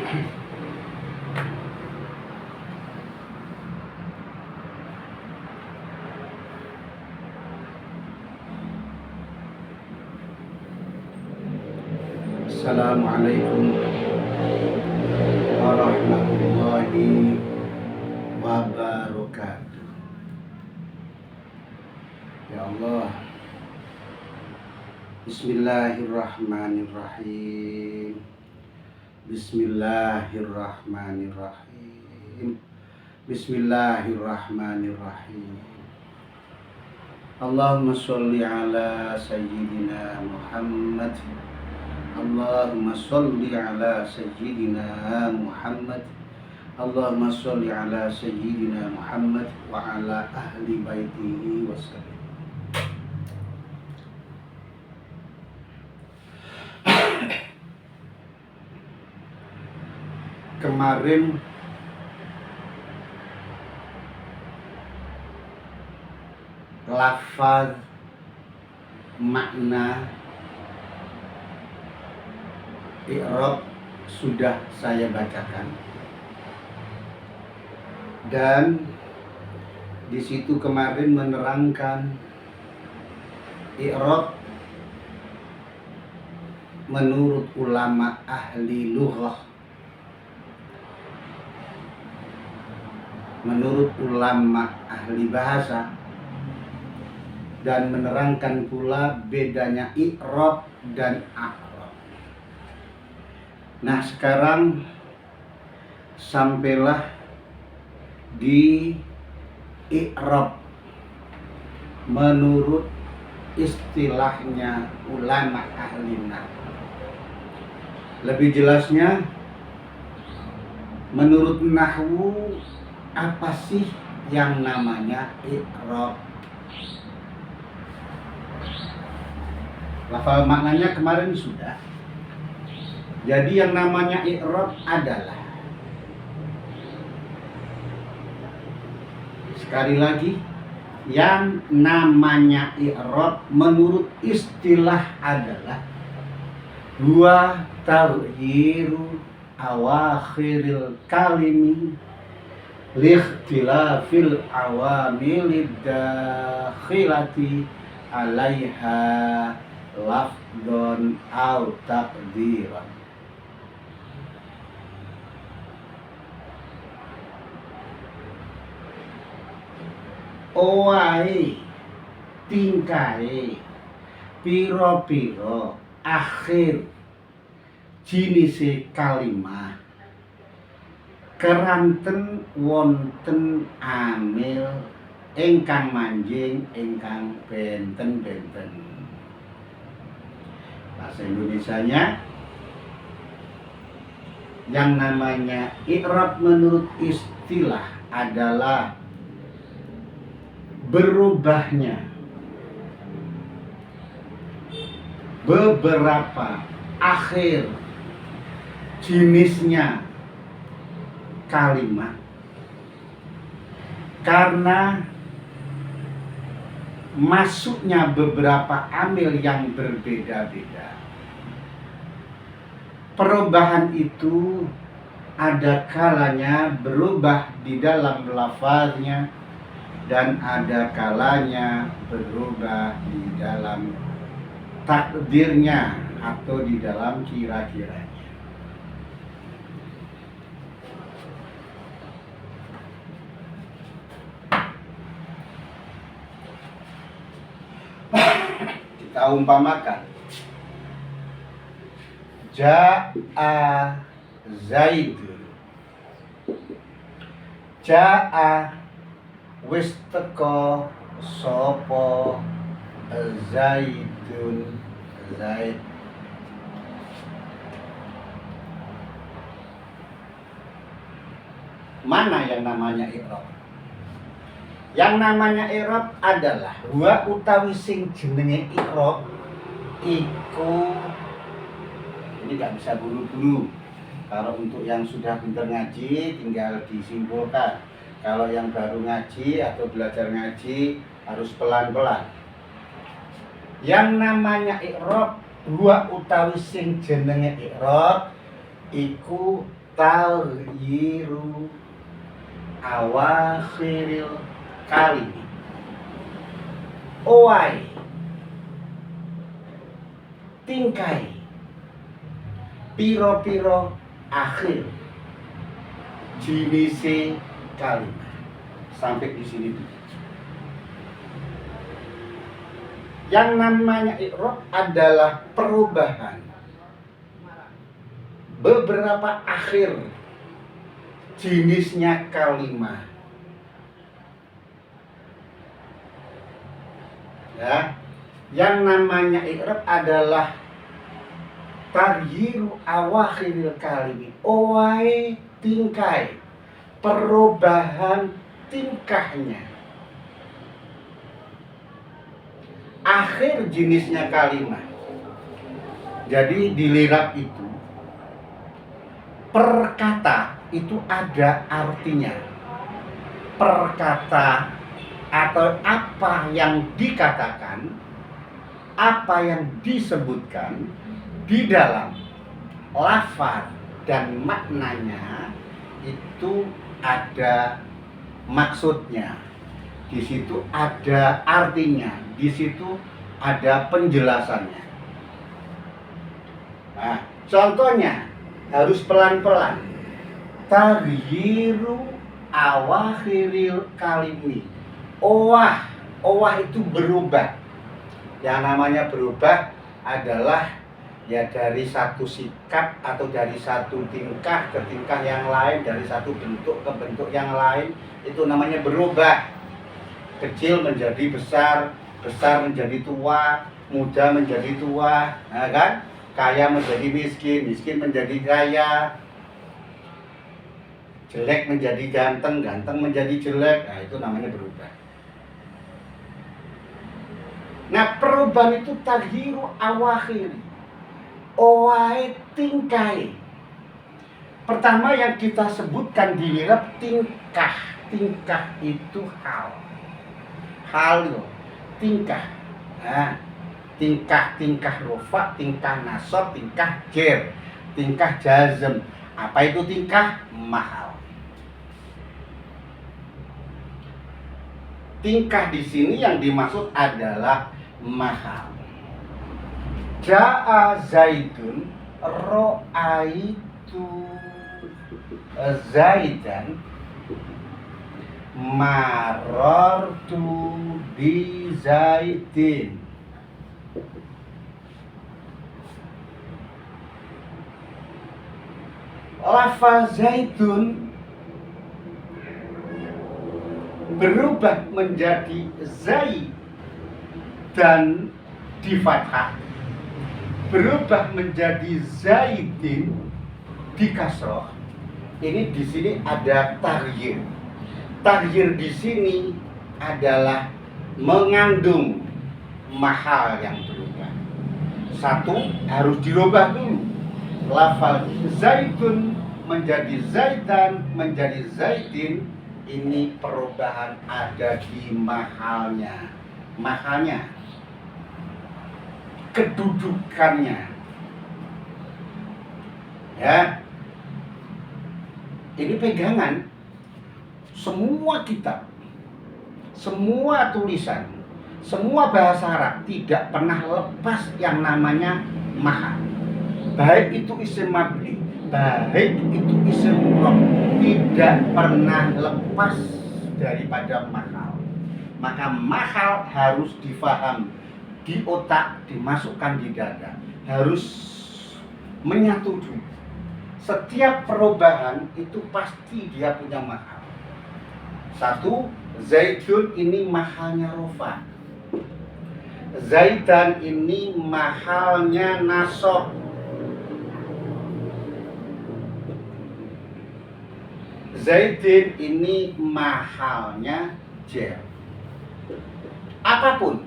Assalamualaikum warahmatullahi wabarakatuh. Ya Allah, Bismillahirrahmanirrahim. Bismillahirrahmanirrahim. Bismillahirrahmanirrahim. Allahumma sholli ala sayyidina Muhammad. Allahumma sholli ala sayyidina Muhammad. Allahumma sholli ala sayyidina Muhammad wa ala ahli baitihi wasallam. Kemarin lafaz makna i'rab sudah saya bacakan, dan di situ kemarin menerangkan i'rab menurut ulama ahli lughah, menurut ulama ahli bahasa, dan menerangkan pula bedanya i'rab dan a'rab. Nah, sekarang sampailah di i'rab menurut istilahnya ulama ahli nahwu. Lebih jelasnya, menurut nahwu apa sih yang namanya i'rab? Lafal maknanya kemarin sudah. Jadi yang namanya i'rab adalah, sekali lagi, yang namanya i'rab menurut istilah adalah huwa taghyiru awakhiril kalimi liikhtilafil awamilid dakhilati alaiha lafdon au taqdiran. Owae tingkae piro-piro akhir jinise kalimah keranten wonten amil ingkang manjing ingkang benten-benten. Bahasa Indonesianya, yang namanya i'rab menurut istilah adalah berubahnya beberapa akhir jenisnya kalimat karena masuknya beberapa amil yang berbeda-beda. Perubahan itu ada kalanya berubah di dalam lafaznya, dan ada kalanya berubah di dalam takdirnya atau di dalam kira-kiranya. Kita umpamakan, ja'a Zaidun. Ja'a wis teko sapa Zaidun, Zaid. Mana yang namanya i'rab? Yang namanya i'rab adalah wa utawi sing jenenge i'rab iku, ini gak bisa buru-buru. Kalau untuk yang sudah pintar ngaji tinggal disimpulkan. Kalau yang baru ngaji atau belajar ngaji harus pelan-pelan. Yang namanya i'rab, huwa utawi sing jenenge i'rab iku taghyiru awakhiril kalimi. Owai tingkai piro-piro akhir jinise kalimat. Sampai di sini dulu. Yang namanya i'rab adalah perubahan beberapa akhir jenisnya kalimat. Ya, yang namanya i'rab adalah taghyiru awakhiril kalimi. Owai tingkai, perubahan tingkahnya. Akhir jenisnya kalimat. Jadi di lirab itu per kata itu ada artinya. Per kata atau apa yang dikatakan, apa yang disebutkan di dalam lafaz dan maknanya itu ada maksudnya. Di situ ada artinya, di situ ada penjelasannya. Nah, contohnya harus pelan-pelan. Taghyiru awakhiril kalimi. Owah itu berubah. Yang namanya berubah adalah ya dari satu sikap atau dari satu tingkah ke tingkah yang lain, dari satu bentuk ke bentuk yang lain, itu namanya berubah. Kecil menjadi besar, besar menjadi tua, muda menjadi tua, nah kan? Kaya menjadi miskin, miskin menjadi kaya, jelek menjadi ganteng, ganteng menjadi jelek. Nah, itu namanya berubah. Nah, perubahan itu taghyiru awakhir. Owai tingkai. Pertama yang kita sebutkan di lirab tingkah. Tingkah itu hal. Hal itu tingkah. Nah, tingkah rofa, tingkah nasab, tingkah jer, tingkah jazm. Apa itu tingkah? Mahal. Tingkah di sini yang dimaksud adalah mahal. Ja'a Zaidun, ro'aitu Zaidan, marartu bi Zaidin. Lafaz Zaidun berubah menjadi Zaid dan di fathah, berubah menjadi Zaidin di kasroh. Ini di sini ada taghyir. Taghyir di sini adalah mengandung mahal yang berubah. Satu harus dirubah dulu. Lafal Zaidun menjadi Zaidan menjadi Zaidin. Ini perubahan ada di mahalnya. Mahalnya, kedudukannya. Ya. Ini pegangan. Semua kitab, semua tulisan, semua bahasa Arab tidak pernah lepas yang namanya mahal. Baik itu isim mabni, baik itu isim mudhaf, tidak pernah lepas daripada mahal. Maka mahal harus difaham di otak, dimasukkan di dada, harus menyetujui. Setiap perubahan itu pasti dia punya mahal. Satu, Zaidun ini mahalnya rofa. Zaidan ini mahalnya nasab. Zaidin ini mahalnya jer. Apapun,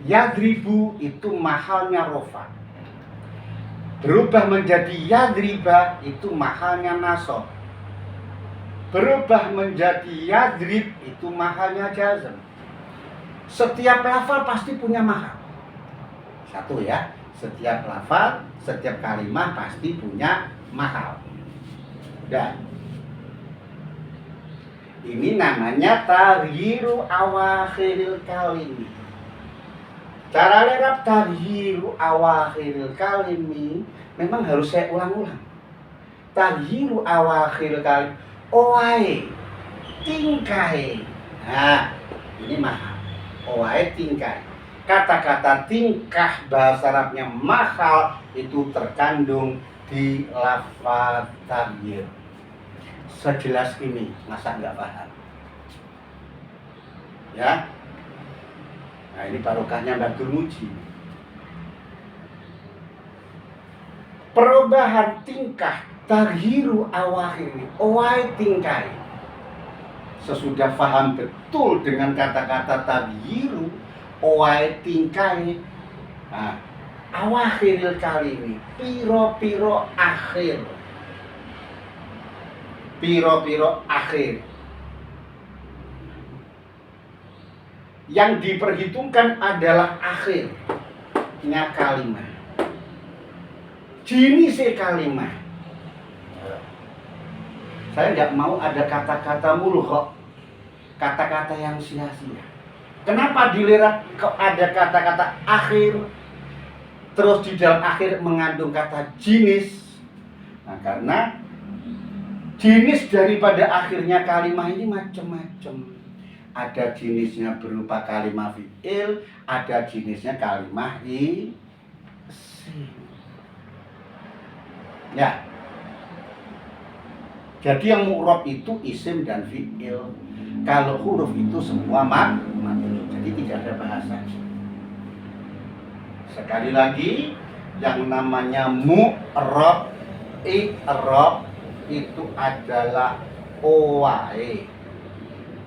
yadribu itu mahalnya rofa. Berubah menjadi yadriba itu mahalnya nasab. Berubah menjadi yadrib itu mahalnya jazm. Setiap lafal pasti punya mahal. Satu ya, setiap lafal, setiap kalimat pasti punya mahal. Dan ini namanya taghyiru awakhiril kalimi. Cara lerap taghyiru awakhiril kalimi memang harus saya ulang-ulang. Taghyiru awakhiril kalim, owae tingkai. Nah, ini mahal. Owae tingkai. Kata-kata tingkah bahasa Arabnya mahal itu terkandung di lafaz taghyir. Sejelas ini, masa nggak paham? Ya, nah ini barokahnya Mbah Durmuji. Perubahan tingkah taghyiru awakhir ini, owai tingkai. Sesudah paham betul dengan kata-kata taghyiru, owai tingkai, nah, awakhiril kali ini, piro-piro akhir. Piro-piro akhir. Yang diperhitungkan adalah akhirnya kalimat. Jenis kalimat. Saya nggak mau ada kata-kata mulghah, kata-kata yang sia-sia. Kenapa dilihat kok ada kata-kata akhir, terus di dalam akhir mengandung kata jenis? Nah, karena jenis daripada akhirnya kalimat ini macam-macam. Ada jenisnya berupa kalimat fi'il, ada jenisnya kalimat isim. Ya. Jadi yang mu'rab itu isim dan fi'il. Kalau huruf itu semua mabni. Jadi tidak ada bahasa. Sekali lagi, yang namanya mu'rab, i'rab itu adalah owae,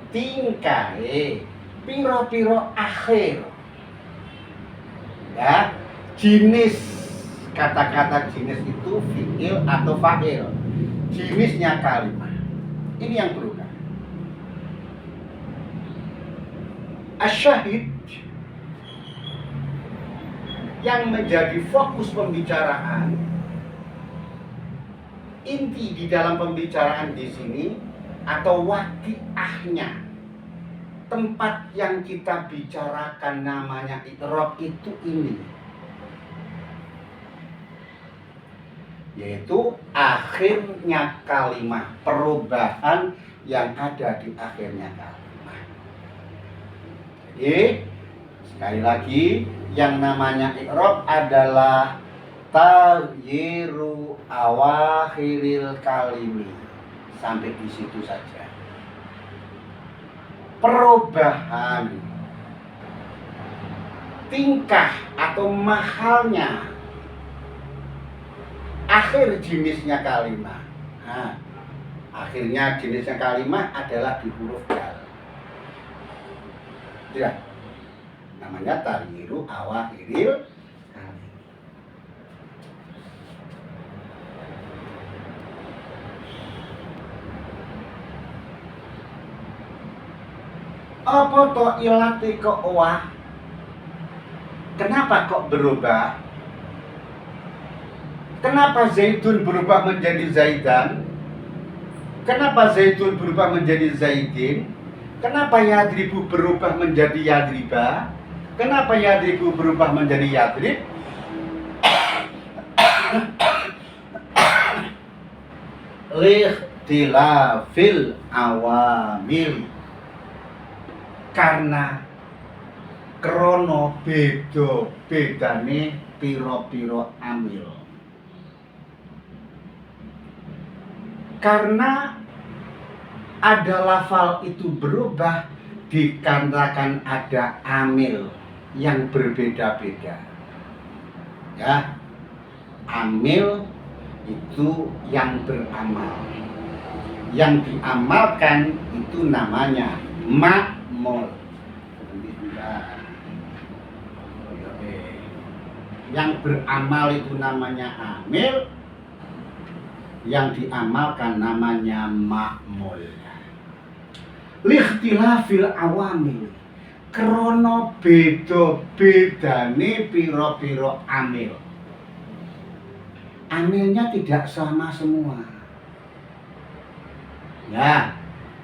tingkai, piro-piro akhir. Ya, jenis kata-kata jenis itu fi'il atau fa'il. Jenisnya kalimat. Ini yang berubah. Asyahid yang menjadi fokus pembicaraan, inti di dalam pembicaraan di sini atau waqiahnya, tempat yang kita bicarakan namanya i'rab itu ini, yaitu akhirnya kalimat, perubahan yang ada di akhirnya kalimat. Jadi sekali lagi, yang namanya i'rab adalah taghyiru awakhiril kalimi. Sampai di situ saja. Perubahan tingkah atau mahalnya akhir jenisnya kalimat. Nah, akhirnya jenisnya kalimat adalah di huruf dal. Tidak. Namanya taghyiru awakhiril. Apa to ilati kok wah? Kenapa kok berubah? Kenapa Zaidun berubah menjadi Zaidan? Kenapa Zaidun berubah menjadi Zaidin? Kenapa Yadribu berubah menjadi Yadriba? Kenapa Yadribu berubah menjadi Yadrib? Likhtilafil awamil, karena krono beda-bedane piro-piro amil. Karena ada lafal itu berubah, dikarenakan ada amil yang berbeda-beda. Ya, amil itu yang beramal. Yang diamalkan itu namanya ma'mul. Yang beramal itu namanya amil, yang diamalkan namanya ma'mul. Likhtilafil awamil, krono beda-bedane piro-piro amil. Amilnya tidak sama semua. Ya,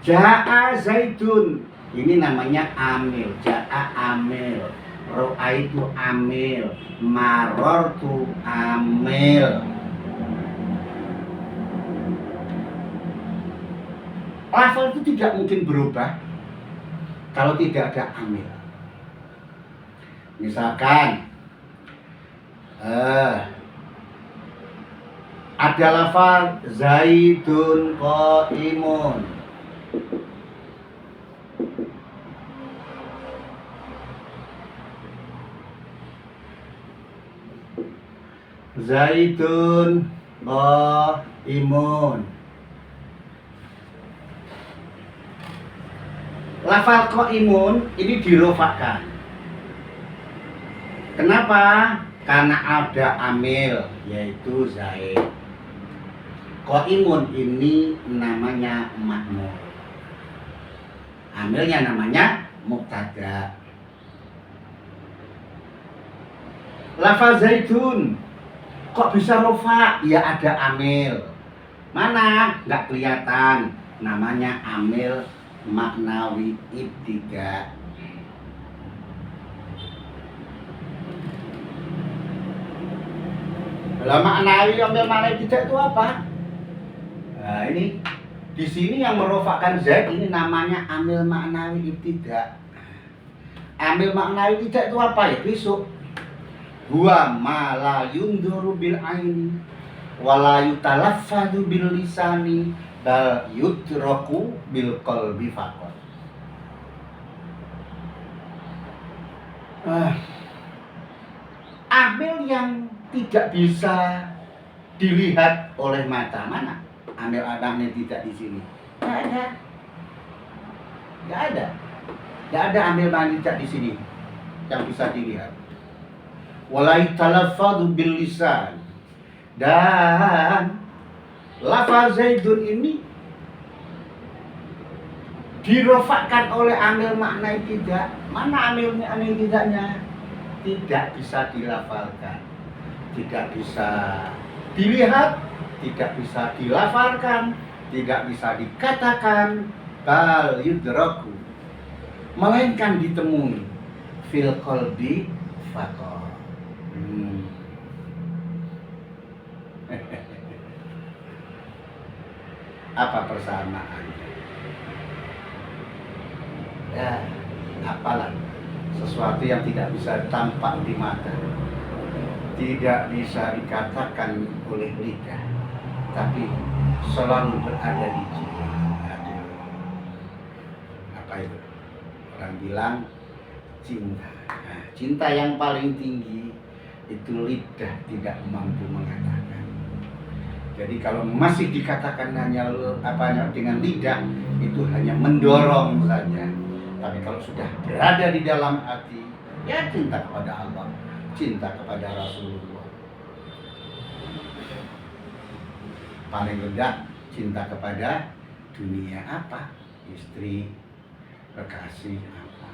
ja'a Zaidun. Ini namanya amil. Ja'a amil. Ro'aitu amil. Marortu amil. Lafal itu tidak mungkin berubah kalau tidak ada amil. Misalkan ada lafal Zaidun qaimun. Zaidun qaimun. Lafal qaimun ini dirofakkan. Kenapa? Karena ada amil, yaitu Zaid. Qaimun ini namanya ma'mul. Amilnya namanya mubtada. Lafal Zaidun kok bisa rofa? Ya ada amil. Mana? Nggak kelihatan. Namanya amil maknawi ibtiga. Lah maknawi amil maknawi ibtiga itu apa? Nah ini di sini yang merofakkan Zaid ini namanya amil maknawi ibtiga. Amil maknawi ibtiga itu apa ya? Besok huwa ma la yunduru bil aini wa la yutalaffadu bil lisani bal yudraku bil qalbi faqat. Amil yang tidak bisa dilihat oleh mata, mana? Amil adamnya tidak di sini. Tidak ada. Tidak ada. Tidak ada amil yang tidak di sini yang bisa dilihat. Wala yutalaffadu bil lisan. Dan lafaz Zaidun ini dirofakkan oleh amil makna tidak. Mana amilnya amil tidaknya? Tidak bisa dilafalkan, tidak bisa dilihat, tidak bisa dilafalkan, tidak bisa dikatakan. Bal yudraku, melainkan ditemui fil qalbi faqat. Apa persamaannya? Ya, apalah sesuatu yang tidak bisa tampak di mata, tidak bisa dikatakan oleh lidah, tapi selalu berada di jiwa. Apa itu? Orang bilang cinta. Nah, cinta yang paling tinggi itu lidah tidak mampu mengatakan. Jadi kalau masih dikatakan hanya dengan lidah, itu hanya mendorong saja. Tapi kalau sudah berada di dalam hati, ya cinta kepada Allah, cinta kepada Rasulullah. Paling rendah cinta kepada dunia apa? Istri, kekasih apa?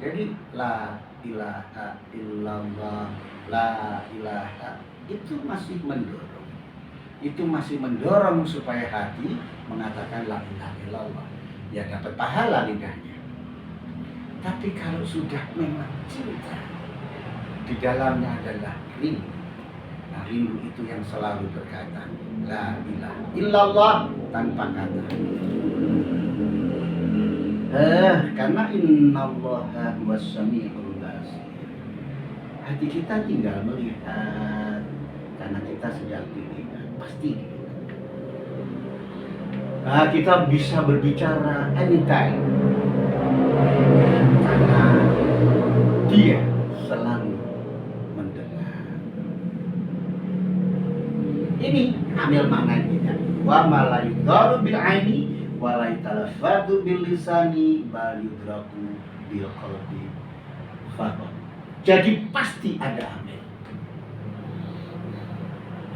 Jadi la ilaha illallah, la ilaha, itu masih mendorong. Itu masih mendorong supaya hati mengatakan la ilaha illallah. Ya dapat pahala lidahnya. Tapi kalau sudah memang cinta, di dalamnya adalah rindu. Nah, rindu itu yang selalu berkata la ilaha illallah tanpa kata. Karena innallaha huwas samiul basir. Hati kita tinggal melihat, karena kita sedang dilihat, pasti dilihat. Nah, kita bisa berbicara anytime karena dia selalu mendengar. Ini ambil makna kita. Wa ma la yudaru bil aini wa la yatalaffadu bil lisani bal yudraku bil qalbi faqat. Jadi pasti ada amil.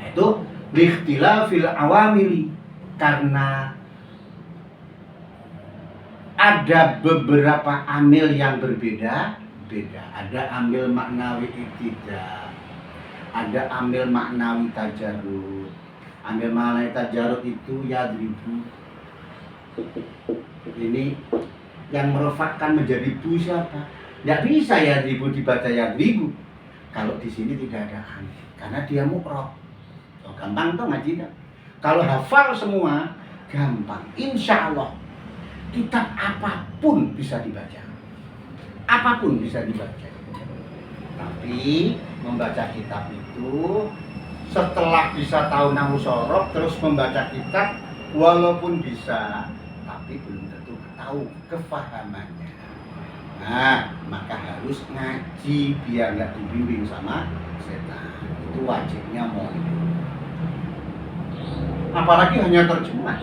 Itu likhtilafil awamili, karena ada beberapa amil yang berbeda-beda. Ada amil maknawi ibtidah, ada amil maknawi tajarrud, Amil makna tajarud itu yadribu. Ini yang merofakkan menjadi bu siapa? Tidak bisa yadribu dibaca yadribu kalau di sini tidak ada amil, karena dia mu'rob. Oh, gampang tuh ngaji kan? Kalau hafal semua gampang. Insya Allah kitab apapun bisa dibaca, apapun bisa dibaca. Tapi membaca kitab itu setelah bisa tahu nahwu sorof terus membaca kitab, walaupun bisa tapi belum tentu tahu kefahamannya. Nah, maka harus ngaji biar nggak dibimbing sama setan. Itu wajibnya mondok. Apalagi hanya terjemah,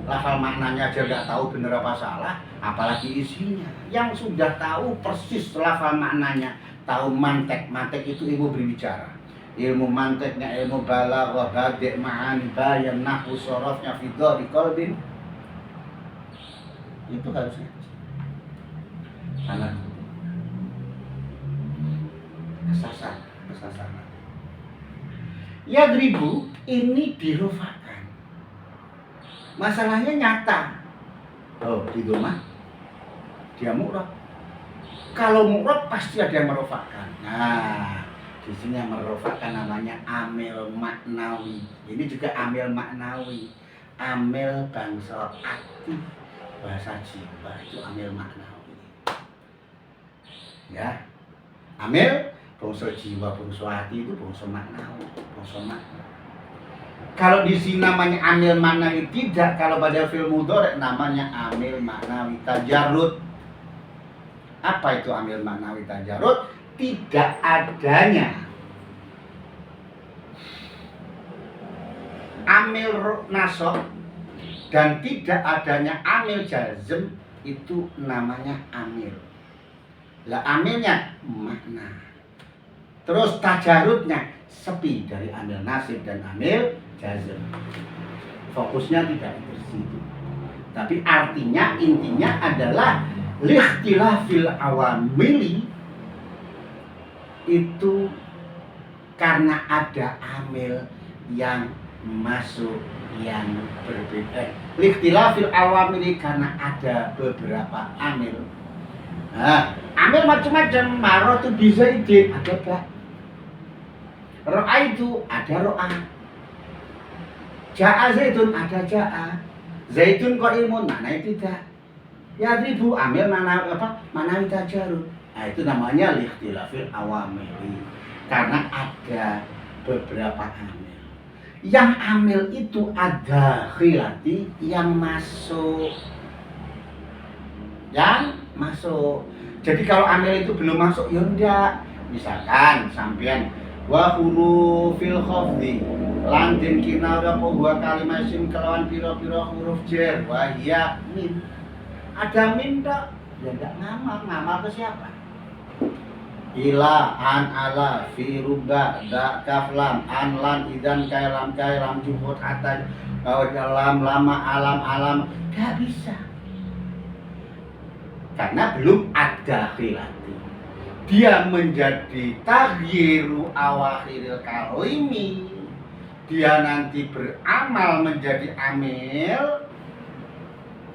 lafal maknanya aja nggak tahu bener apa salah, apalagi isinya. Yang sudah tahu persis lafal maknanya, tahu mantek itu ilmu berbicara, ilmu manteknya, ilmu balaghah, badi' ma'ani, bayan, nahwu, sorofnya, fidah di qalbin, itu harusnya sangat kesasar. Yadribu ini dirofakan, masalahnya nyata. Oh, di rumah dia mu'rob. Kalau mu'rob pasti ada yang merofakan. Nah, di sini yang merofakan namanya amil maknawi. Ini juga amil maknawi. Amil bangsa ati, bahasa jiwa itu amil maknawi. Ya, amil bangsa jiwa, bangsa hati itu bangsa maknawi, bangsa makna. Kalau di sini namanya amil maknawi tidak, kalau pada fi'il mudhari namanya amil maknawi tajarrud. Apa itu amil maknawi tajarrud? Tidak adanya amil nasab dan tidak adanya amil jazm, itu namanya amil. Lah amilnya makna. Terus tajarudnya sepi dari amil nasib dan amil jazm. Fokusnya tidak di situ. Tapi artinya, intinya adalah likhtilafil awamili, itu karena ada amil yang masuk yang berbeda. Likhtilafil awamili karena ada beberapa amil. Nah, amil macam-macam. Maratu bisa ide, ada bak. Ro'a itu ada ro'a. Ja'a zaitun, ada ja'a. Zaitun qa'imun, mana tidak. Yadribu amil mana apa? Mana tajarud. Nah, itu namanya likhtilafil awamili. Karena ada beberapa amil. Yang amil itu ada khilati, yang masuk. Jadi kalau amil itu belum masuk, ya enggak. Misalkan sampean wa hurufil khafdi lan den kinara apa wa kalimah isim kelawan pira-pira huruf jar wa hiya mim. Ada mim tak? Ya enggak ngamal ke siapa? Ila, an, ala, fi, rubba, da, kaf, lam, an, lan, idan, kailam, jumhur, hatta, dalam, lama, alam, gak bisa. Karena belum ada khilati. Dia menjadi taghyiru awakhiril kalimi. Dia nanti beramal menjadi amil.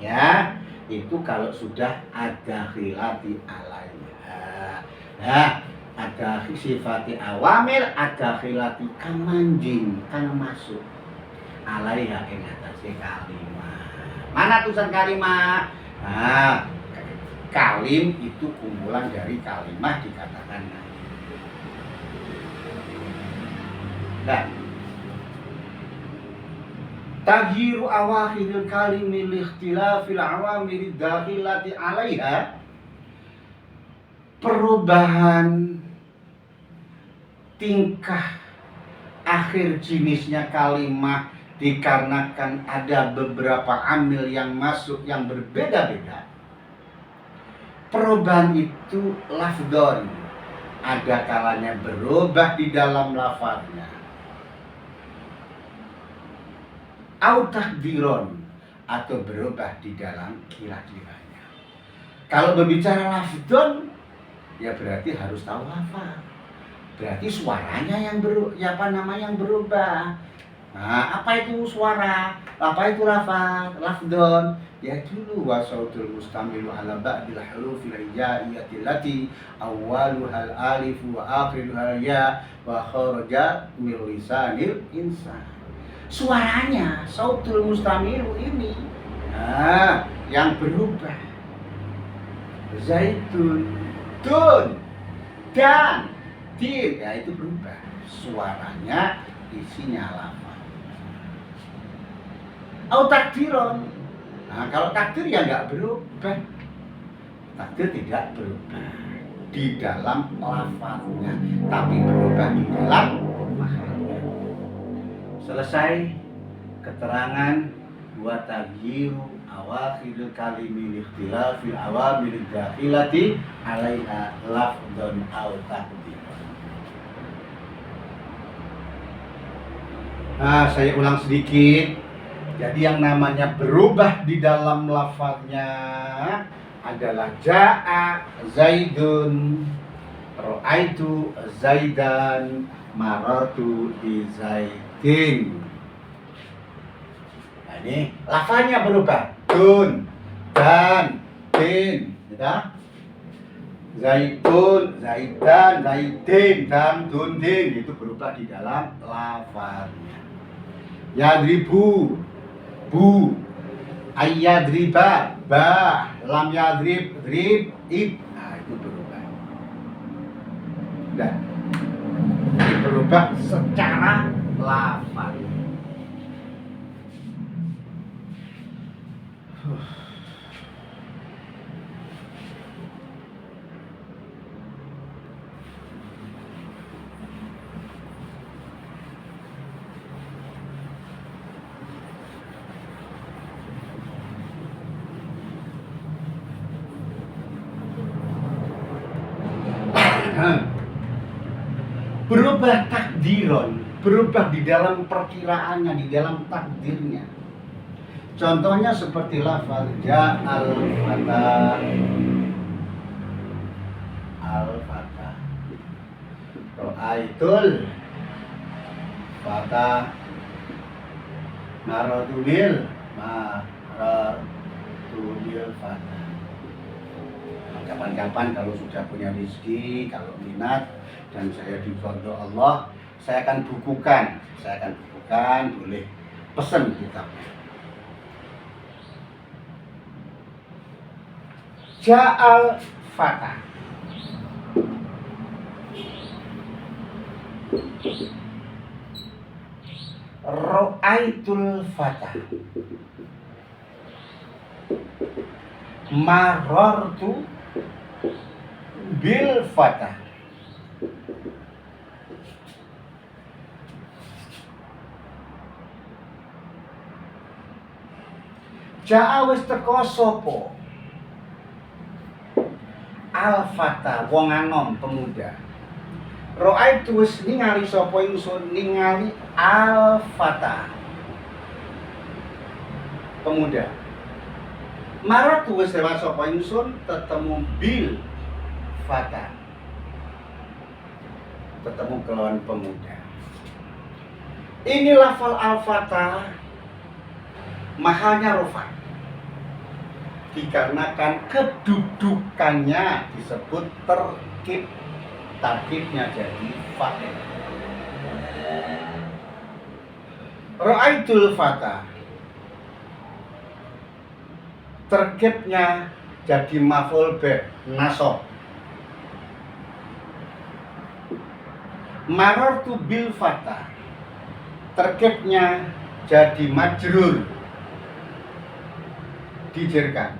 Ya, itu kalau sudah ada khilati alaiha. Nah, ada sifati awamil, ada khilati kamanjing, kan masuk alaiha ing atase kalimah. Mana tulisan kalimah? Nah, kalim itu kumpulan dari kalimah dikatakan. Nah, taghyiru awakhiril kalimi li ikhtilafil awamil dakhilati alaiha, perubahan tingkah akhir jenisnya kalimah dikarenakan ada beberapa amil yang masuk yang berbeda-beda. Perubahan itu lafdon, ada kalanya berubah di dalam lafadznya, au takdiron, atau berubah di dalam kira-kiranya. Kalau berbicara lafdon, ya berarti harus tahu lafaz. berarti suaranya yang yang berubah. Nah, apa itu suara? Apa itu lafdon? Ya dulu wasautul mustamilu ala ba'dil hurufil hijaiyati allati awwaluhal alif wa akhiruhal ya wa kharaja min lisanil insan. Suaranya sautul mustamilu ini, nah, yang berubah. Zaitun, tun, dan tin, ya itu berubah. Suaranya, isinya lafaz. Au takdiron. Nah, kalau takdir ya nggak berubah. Takdir tidak berubah di dalam lafaznya, tapi berubah di dalam maknanya. Selesai keterangan wa taghyiru awakhiril kalimi ikhtilafil awamil dakhilati alaiha lafdun au takdir. Nah, saya ulang sedikit. Jadi yang namanya berubah di dalam lafaznya adalah ja'a Zaidun, ra'aitu Zaidan, marartu bi Zaidin. Nah, ini lafaznya berubah. Dun, dan, din, ya. Zaitun, Zaidan, Zaidin, dan dun, din, itu berubah di dalam lafaznya. Yadribu, bu, ayyadriba, ba, lam yadrib, drib, ib. Nah, itu berubah. Dan ini berubah secara lafaz. Berubah takdiron, berubah di dalam perkiraannya, di dalam takdirnya. Contohnya seperti lafaz ja'al fata, al-fata, ra'aitul fata, maradunil fata. Kapan-kapan kalau sudah punya rezeki, kalau minat dan saya diridhoi Allah, saya akan bukukan, boleh pesan kitabnya. Ja'al fata, ra'aitul fata, marartu bil fata. Ja'a wis teko sapa? Al fata, wong anom, pemuda. Ra'aitu wis ningali sapa ingsun, ningali al fata, pemuda. Maratu wis lewat sapa ingsun, tetemu bil fata, ketemu kelawan pemuda. Ini lafal al-fata mahalnya rofa, dikarenakan kedudukannya disebut terkib, tarkibnya jadi fa'il. Ra'aitul fata, terkibnya jadi maf'ul bih, nasab. Marartu bil fata, terkibnya jadi majrur, dijerkan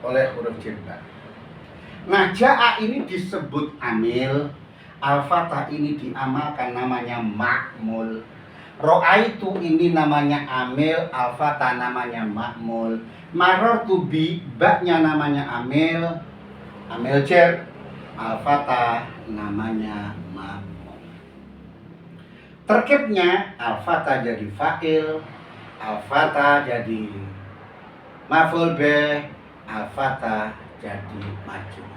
oleh huruf jerkan. Nah, ja'a ini disebut amil, al-fata ini diamalkan namanya ma'mul. Ra'aitu ini namanya amil, al-fata namanya ma'mul. Marartu bi, baknya namanya amil, amil jer, al-fata namanya ma'mul. Terkibnya al-fata jadi fa'il, al-fata jadi maf'ul bih, al-fata jadi majrur.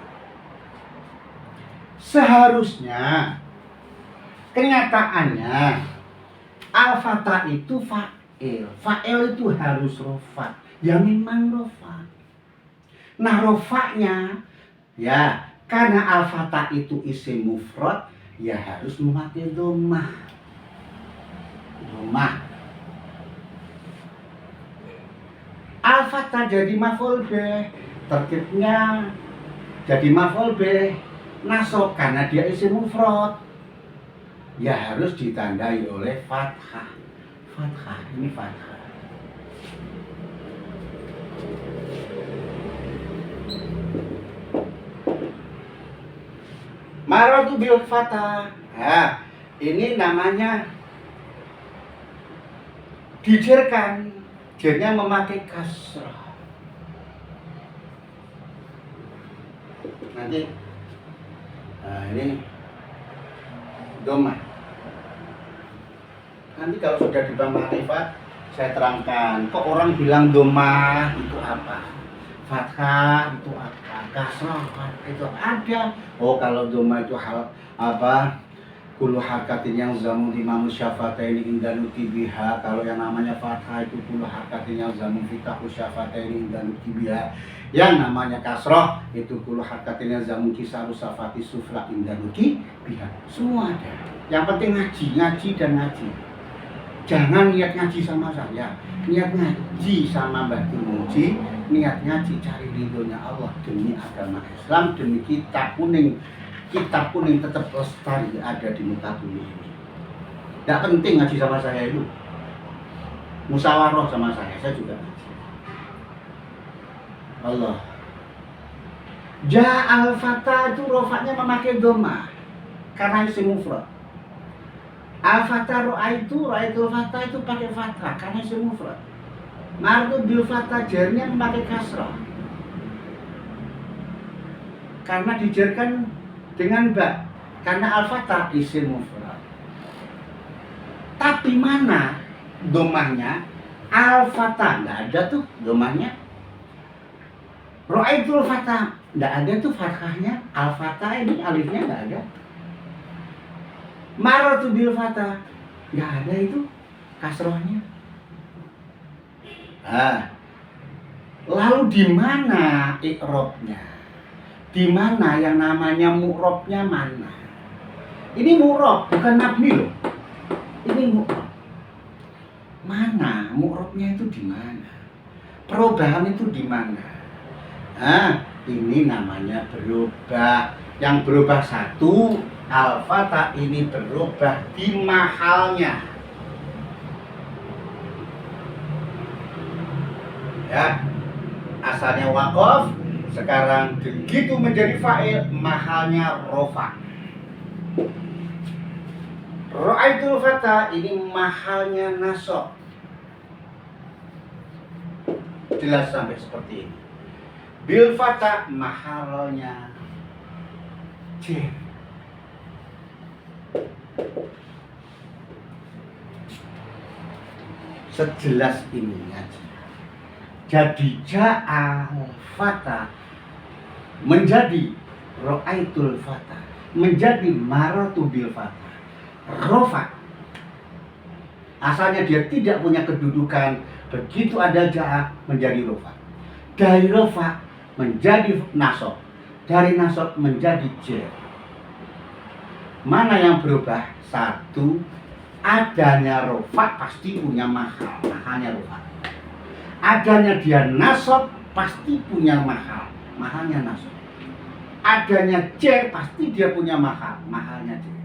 Seharusnya kenyataannya al-fatah itu fa'il. Fa'il itu harus rofa. Ya memang rofa. Nah rofanya ya karena al-fatah itu isim mufrad ya harus memakai dhammah. Dhammah. Al-fatah jadi maf'ul bih. Tertibnya jadi maf'ul bih. Nasab karena dia isim mufrad ya harus ditandai oleh fathah. Fathah ini fathah. Maratu bil fathah. Nah, ini namanya dijerkan. Jernya memakai kasrah. Nanti nah ini dhammah. Nanti kalau sudah di bab ma'rifat saya terangkan. Kok orang bilang dhammah itu apa? Fathah itu apa? Kasrah itu ada. Oh kalau dhammah itu hal apa? Kullu harakatin yang zamu limamu syafataini inda nuti biha. Kalau yang namanya fathah itu kullu harakatin yang zamu fitahu syafataini inda nuti biha. Yang namanya kasrah itu kullu harakatin yang zamu kisaru safati sufla inda nuti biha. Semua ada. Yang penting ngaji dan ngaji. Jangan niat ngaji sama saya, niat ngaji sama Mbah Muji, niat ngaji cari ridhonya Allah demi agama Islam, demi kitab kuning. Kitab kuning tetap lestari ada di muka bumi ini. Tidak penting ngaji sama saya itu. Musyawarah sama saya juga ngaji. Allah. Ja'al fatah itu rofaknya memakai dhammah karena isim mufrad. Al-fatah ro'aitu fatah itu pakai fathah karena isim mufrad. Martu bil fatah jarnya memakai kasrah. Karena dijarkan dengan ba karena al-fatah isim mufrad. Tapi mana dhammahnya? Al-fatah enggak ada tuh dhammahnya. Ro'aitul fatah enggak ada tuh fathahnya. Al-fatah ini alifnya enggak ada. Maratu bil fatah enggak ada itu kasrohnya. Nah, lalu di mana i'rabnya? Di mana yang namanya mu'rabnya mana? Ini mu'rab bukan mabni loh. Ini mu'rab. Mana mu'rabnya itu di mana? Perubahan itu di mana? Nah, ini namanya berubah. Yang berubah satu, al-fatah ini berubah di mahalnya. Ya, asalnya waqaf, sekarang begitu menjadi fa'il, mahalnya rofa. Ro'aitul fatah ini mahalnya nasab. Jelas sampai seperti ini. Bil fatah mahalnya j. Sejelas ini aja. Jadi ja'al fatah menjadi ro'aitul fatah, menjadi maratu bil fatah, rofa. Asalnya dia tidak punya kedudukan, begitu ada ja'a menjadi rofa. Dari rofa menjadi nasab, dari nasab menjadi jar. Mana yang berubah? Satu, adanya rofa pasti punya mahal, mahalnya rofa. Adanya dia nasab pasti punya mahal, mahalnya nasab. Adanya jar pasti dia punya mahal, mahalnya jar.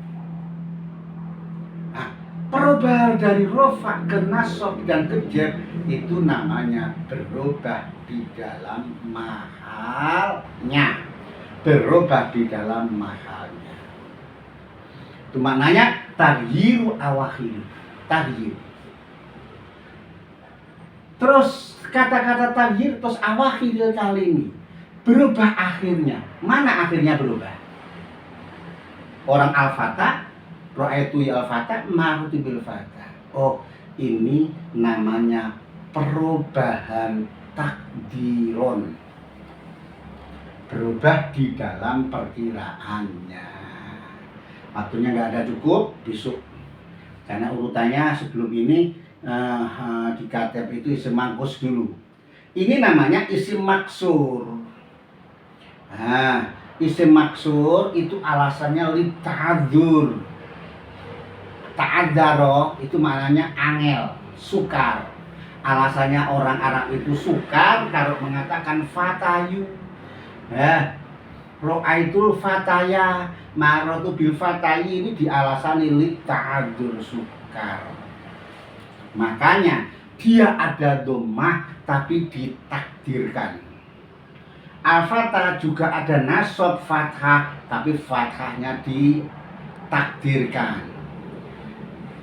Nah, perubahan dari rofa ke nasab dan ke jar itu namanya berubah di dalam mahalnya. Berubah di dalam mahalnya. Itu maknanya taghyiru awakhir. Taghyir. Terus kata-kata taghyir terus awakhir kali ini berubah akhirnya. Mana akhirnya berubah? Orang al-fatah, ro'aitu al-fatah, maruti bil fatah. Oh, ini namanya perubahan takdiron. berubah di dalam perkiraannya. Waktunya nggak ada cukup, besok. Karena urutannya sebelum ini di KTP itu isim mangkus dulu. Ini namanya isim maksur. Nah, isim maksur itu alasannya lita'adzur. Ta'adzaro itu maknanya angel, sukar. Alasannya orang Arab itu sukar kalau mengatakan fatayu. Ya, ro'aitul fataya, marotu bil fatayi ini dialasani lita'adzur, sukar. Makanya dia ada dhammah tapi ditakdirkan. Al-fatah juga ada nasab fathah tapi fathahnya ditakdirkan.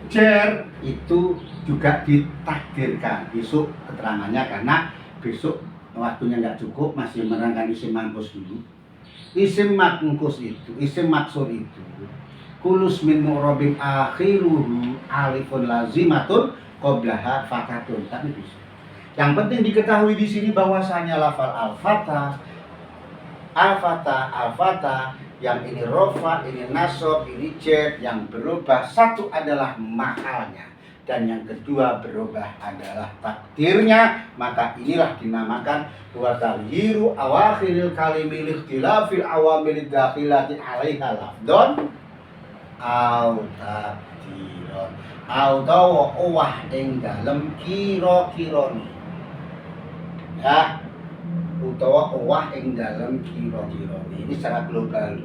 Jar itu juga ditakdirkan. Besok keterangannya karena besok waktunya nggak cukup, masih menerangkan isim mangkus dulu. Isim mangkus itu, isim maksur itu kulus min mu'rabin akhiruhu alifun lazimatun qablaha fathahun. Tapi bisa. Yang penting diketahui di sini bahwasanya lafal al-fatah, yang ini rofa, ini nasab, ini jar, yang berubah satu adalah mahalnya dan yang kedua berubah adalah takdirnya. Maka inilah dinamakan wa taghyiru awakhiril kalimi likhtilafil awamil dakhilati 'alaiha lafdon au takdiron au wah ing dalem kira-kirane. Ya, utawa owah ing dalam kira-kira ini secara global.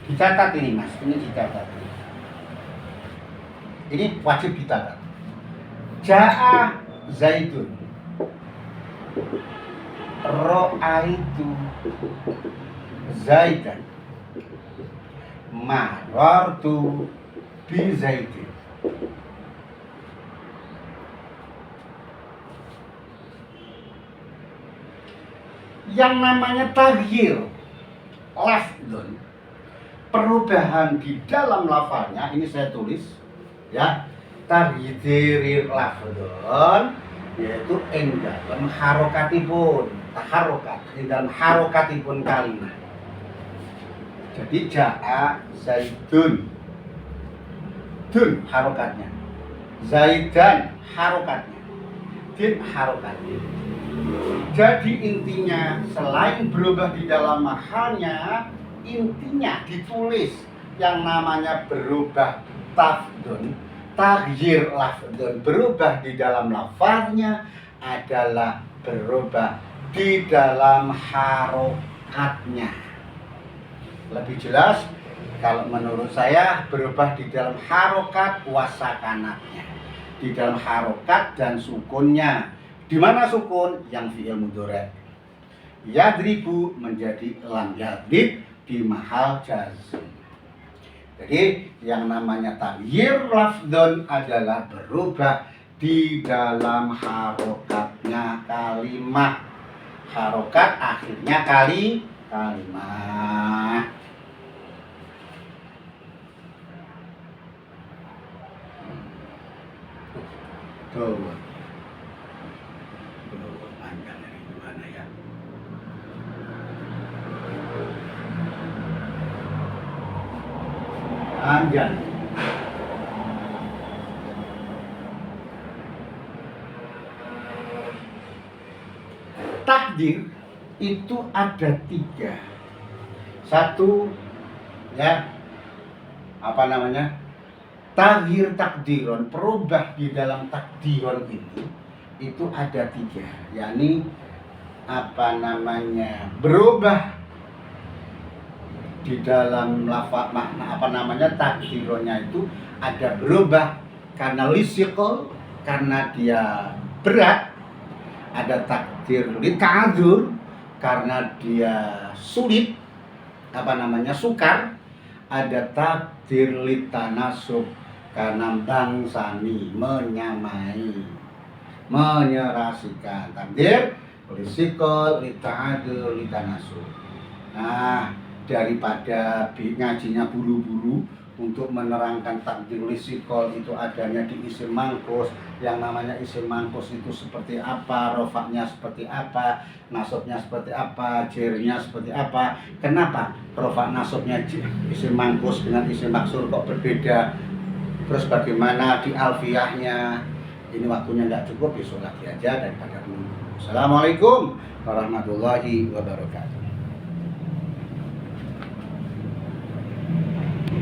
Dicatat ini mas, ini dicatat. Ini wajib dicatat. Ja'a Zaidun, Ro'aitu Zaidan, Marartu bi Zaidin. Yang namanya taghyir lafdun, perubahan di dalam lafalnya, ini saya tulis ya, taghyir lafdun yaitu ing dalam harokatipun, taharokat ing dalam harokatipun kalimat. Jadi ja'a Zaidun, dun harokatnya, Zaidan harokatnya, din harokatnya. Jadi intinya selain berubah di dalam mahalnya, intinya ditulis yang namanya berubah tafdun, taghyir lafdun, berubah di dalam lafaznya adalah berubah di dalam harokatnya. Lebih jelas kalau menurut saya berubah di dalam harokat wasakanatnya, di dalam harokat dan sukunnya. Di mana sukun? Yang fi'il mudhari'. Yadribu menjadi lam yadrib di mahal jazm. Jadi yang namanya taghyir lafdun adalah berubah di dalam harokatnya kalimat. Harokat akhirnya kalimat. Tuh. Panjang. Takdir itu ada 3. Satu, ya, apa namanya? Taghyir takdiron, perubah di dalam takdiron ini itu ada 3, yakni apa namanya? Berubah di dalam lafaz makna apa namanya takdironnya itu ada berubah karena lisikol, karena dia berat, ada takdir lita'adzur karena dia sulit, apa namanya sukar, ada takdir litanasub karena bangsani, menyamai, menyerasikan. Takdir lisikol, lita'adul, litanasur. Nah, daripada ngajinya buru-buru untuk menerangkan takdir lisikol itu adanya di isim mangkus. Yang namanya isim mangkus itu seperti apa, rofaknya seperti apa, nasabnya seperti apa, jernya seperti apa. Kenapa rofak nasabnya isim mangkus dengan isim maksur kok berbeda? Terus bagaimana di alfiyahnya? Ini waktunya nggak cukup, besok lagi aja daripada menunggu. Assalamualaikum warahmatullahi wabarakatuh.